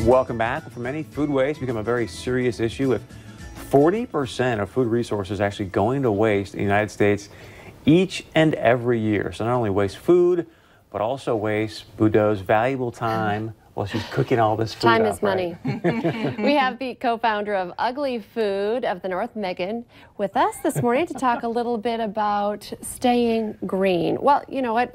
Welcome back. For many, food waste become a very serious issue, with 40% of food resources actually going to waste in the United States each and every year. So not only waste food, but also waste Boudreaux's valuable time while she's cooking all this food. Time is money. We have the co-founder of Ugly Food of the North, Megan, with us this morning to talk a little bit about staying green. Well, you know what?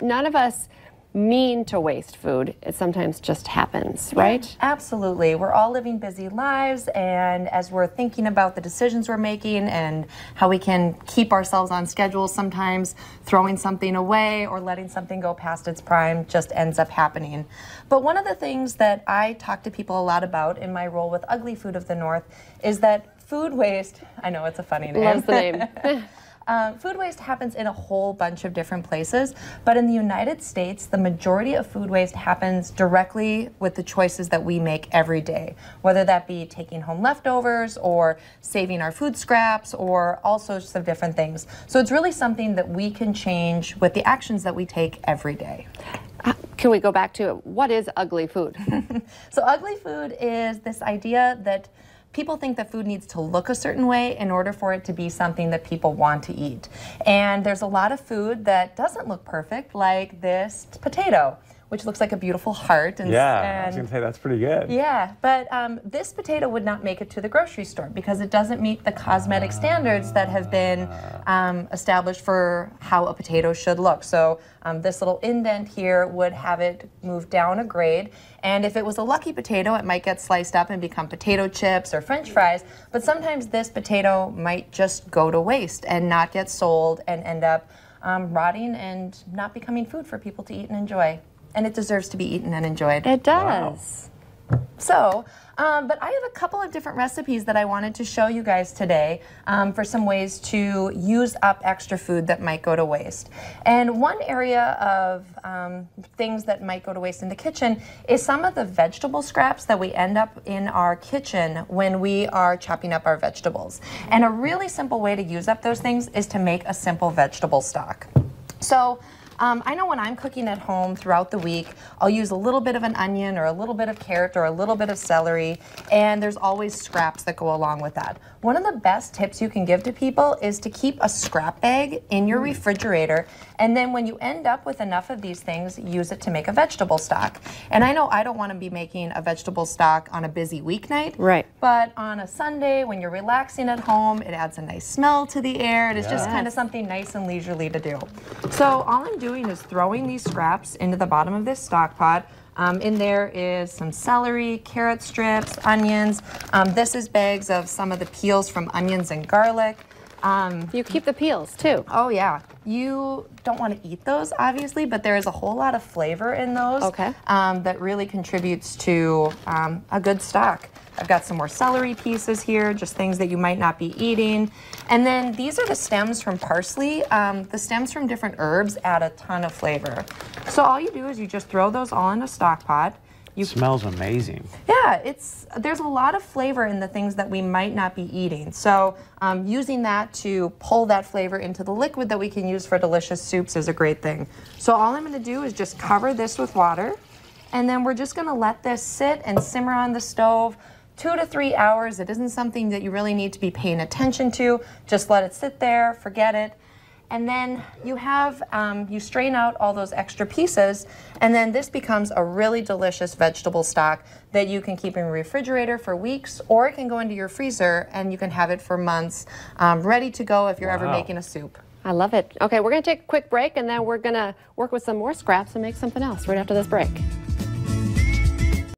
None of us mean to waste food. It sometimes just happens, right? Yeah, absolutely. We're all living busy lives, and as we're thinking about the decisions we're making and how we can keep ourselves on schedule, sometimes throwing something away or letting something go past its prime just ends up happening. But one of the things that I talk to people a lot about in my role with Ugly Food of the North is that food waste, I know it's a funny name. Loves the name. Food waste happens in a whole bunch of different places, but in the United States, the majority of food waste happens directly with the choices that we make every day, whether that be taking home leftovers or saving our food scraps or all sorts of different things. So it's really something that we can change with the actions that we take every day. Can we go back to what is ugly food? So ugly food is this idea that people think that food needs to look a certain way in order for it to be something that people want to eat. And there's a lot of food that doesn't look perfect, like this potato, which looks like a beautiful heart. And, I was going to say that's pretty good. Yeah, but this potato would not make it to the grocery store because it doesn't meet the cosmetic standards that have been established for how a potato should look. So this little indent here would have it move down a grade. And if it was a lucky potato, it might get sliced up and become potato chips or French fries. But sometimes this potato might just go to waste and not get sold and end up rotting and not becoming food for people to eat and enjoy. And it deserves to be eaten and enjoyed. It does. Wow. So, but I have a couple of different recipes that I wanted to show you guys today for some ways to use up extra food that might go to waste. And one area of things that might go to waste in the kitchen is some of the vegetable scraps that we end up in our kitchen when we are chopping up our vegetables. And a really simple way to use up those things is to make a simple vegetable stock. So, I know when I'm cooking at home throughout the week, I'll use a little bit of an onion or a little bit of carrot or a little bit of celery, and there's always scraps that go along with that. One of the best tips you can give to people is to keep a scrap bag in your refrigerator, and then when you end up with enough of these things, use it to make a vegetable stock. And I know I don't want to be making a vegetable stock on a busy weeknight, right? But on a Sunday when you're relaxing at home, it adds a nice smell to the air. It is just kind of something nice and leisurely to do. So all I'm doing is throwing these scraps into the bottom of this stock pot. In there is some celery, carrot strips, onions. This is bags of some of the peels from onions and garlic. You keep the peels too. Oh yeah. You don't want to eat those, obviously, but there is a whole lot of flavor in those that really contributes to a good stock. I've got some more celery pieces here, just things that you might not be eating. And then these are the stems from parsley. The stems from different herbs add a ton of flavor. So all you do is you just throw those all in a stock pot. It smells amazing. Yeah, there's a lot of flavor in the things that we might not be eating. So using that to pull that flavor into the liquid that we can use for delicious soups is a great thing. So all I'm gonna do is just cover this with water, and then we're just gonna let this sit and simmer on the stove 2 to 3 hours. It isn't something that you really need to be paying attention to. Just let it sit there, forget it. And then you have, you strain out all those extra pieces, and then this becomes a really delicious vegetable stock that you can keep in your refrigerator for weeks, or it can go into your freezer and you can have it for months, ready to go if you're ever making a soup. I love it. Okay, we're gonna take a quick break, and then we're gonna work with some more scraps and make something else right after this break.